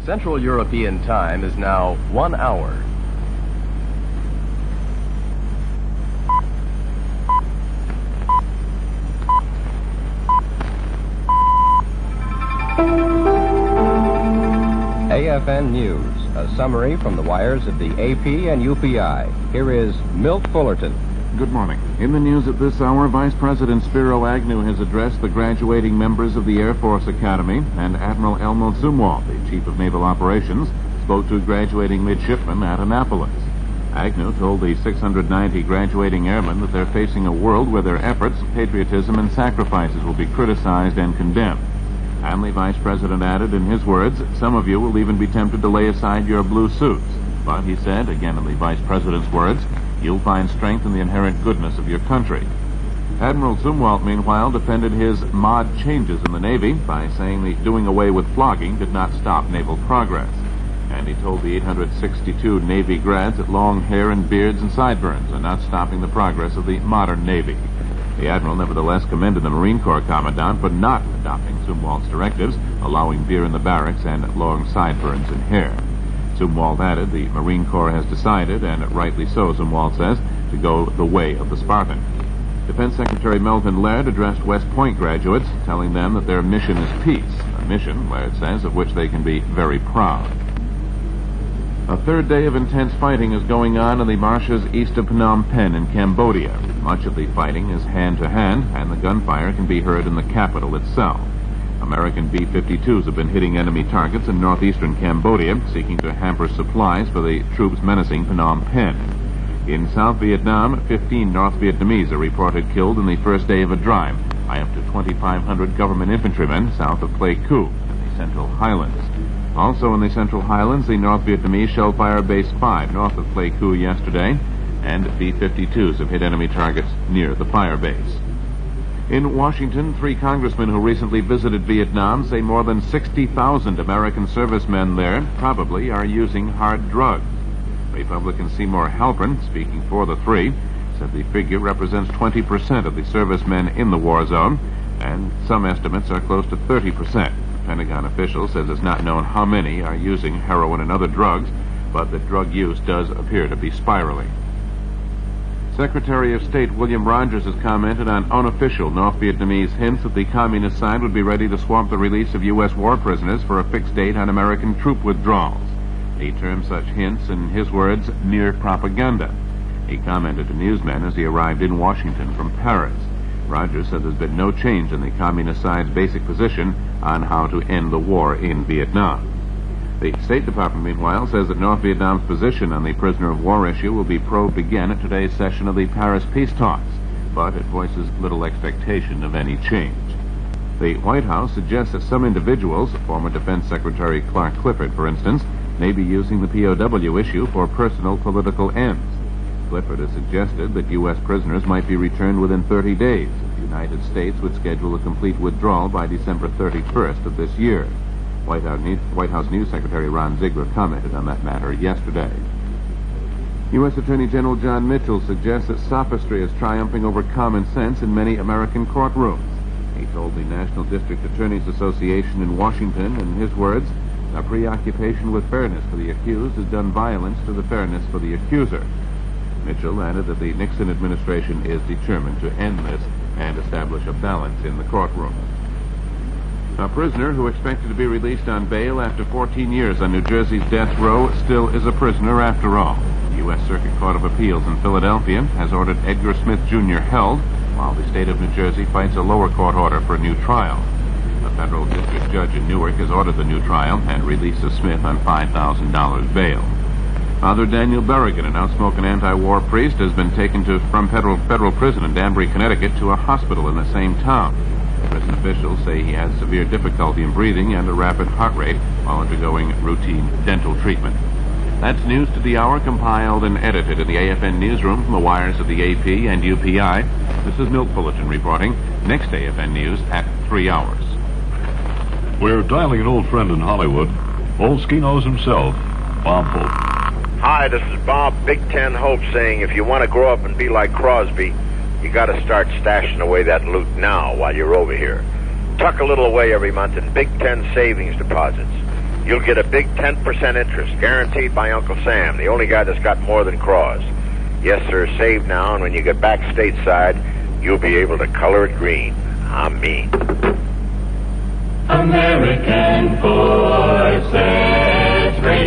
Central European Time is now 1 hour. AFN News, a summary from the wires of the AP and UPI. Here is Milt Fullerton. Good morning. In the news at this hour, Vice President Spiro Agnew has addressed the graduating members of the Air Force Academy, and Admiral Elmo Zumwalt, the Chief of Naval Operations, spoke to graduating midshipmen at Annapolis. Agnew told the 690 graduating airmen that they're facing a world where their efforts, patriotism, and sacrifices will be criticized and condemned. And the Vice President added in his words, "Some of you will even be tempted to lay aside your blue suits." But he said, again in the Vice President's words, "You'll find strength in the inherent goodness of your country." Admiral Zumwalt, meanwhile, defended his mod changes in the Navy by saying the doing away with flogging did not stop naval progress. And he told the 862 Navy grads that long hair and beards and sideburns are not stopping the progress of the modern Navy. The Admiral nevertheless commended the Marine Corps Commandant for not adopting Zumwalt's directives, allowing beer in the barracks and long sideburns and hair. Zumwalt added the Marine Corps has decided, and rightly so, Zumwalt says, to go the way of the Spartan. Defense Secretary Melvin Laird addressed West Point graduates, telling them that their mission is peace, a mission, Laird says, of which they can be very proud. A third day of intense fighting is going on in the marshes east of Phnom Penh in Cambodia. Much of the fighting is hand-to-hand, and the gunfire can be heard in the capital itself. American B-52s have been hitting enemy targets in northeastern Cambodia, seeking to hamper supplies for the troops menacing Phnom Penh. In South Vietnam, 15 North Vietnamese are reported killed in the first day of a drive by up to 2,500 government infantrymen south of Pleiku in the Central Highlands. Also in the Central Highlands, the North Vietnamese shelled Fire Base 5 north of Pleiku yesterday, and B-52s have hit enemy targets near the fire base. In Washington, 3 congressmen who recently visited Vietnam say more than 60,000 American servicemen there probably are using hard drugs. Republican Seymour Halpern, speaking for the 3, said the figure represents 20% of the servicemen in the war zone, and some estimates are close to 30%. Pentagon official says it's not known how many are using heroin and other drugs, but that drug use does appear to be spiraling. Secretary of State William Rogers has commented on unofficial North Vietnamese hints that the communist side would be ready to swamp the release of U.S. war prisoners for a fixed date on American troop withdrawals. He termed such hints, in his words, mere propaganda. He commented to newsmen as he arrived in Washington from Paris. Rogers said there's been no change in the communist side's basic position on how to end the war in Vietnam. The State Department, meanwhile, says that North Vietnam's position on the prisoner of war issue will be probed again at today's session of the Paris peace talks, but it voices little expectation of any change. The White House suggests that some individuals, former Defense Secretary Clark Clifford, for instance, may be using the POW issue for personal political ends. Clifford has suggested that U.S. prisoners might be returned within 30 days. The United States would schedule a complete withdrawal by December 31st of this year. White House News Secretary Ron Ziegler commented on that matter yesterday. U.S. Attorney General John Mitchell suggests that sophistry is triumphing over common sense in many American courtrooms. He told the National District Attorneys Association in Washington, in his words, "A preoccupation with fairness for the accused has done violence to the fairness for the accuser." Mitchell added that the Nixon administration is determined to end this and establish a balance in the courtroom. A prisoner who expected to be released on bail after 14 years on New Jersey's death row still is a prisoner after all. The U.S. Circuit Court of Appeals in Philadelphia has ordered Edgar Smith Jr. held, while the state of New Jersey fights a lower court order for a new trial. A federal district judge in Newark has ordered the new trial and release of Smith on $5,000 bail. Father Daniel Berrigan, an outspoken anti-war priest, has been taken from federal prison in Danbury, Connecticut, to a hospital in the same town. Prison officials say he has severe difficulty in breathing and a rapid heart rate while undergoing routine dental treatment. That's news to the hour, compiled and edited in the AFN newsroom from the wires of the AP and UPI. This is Milt Fullerton reporting. Next AFN News at 3 hours. We're dialing an old friend in Hollywood. Old Skinos himself, Bob Hope. Hi, this is Bob Big Ten Hope saying if you want to grow up and be like Crosby, you got to start stashing away that loot now while you're over here. Tuck a little away every month in Big Ten savings deposits. you'll get a big 10% interest, guaranteed by Uncle Sam, the only guy that's got more than Cross. Yes, sir, save now, and when you get back stateside, you'll be able to color it green. I'm mean. American Forces Radio.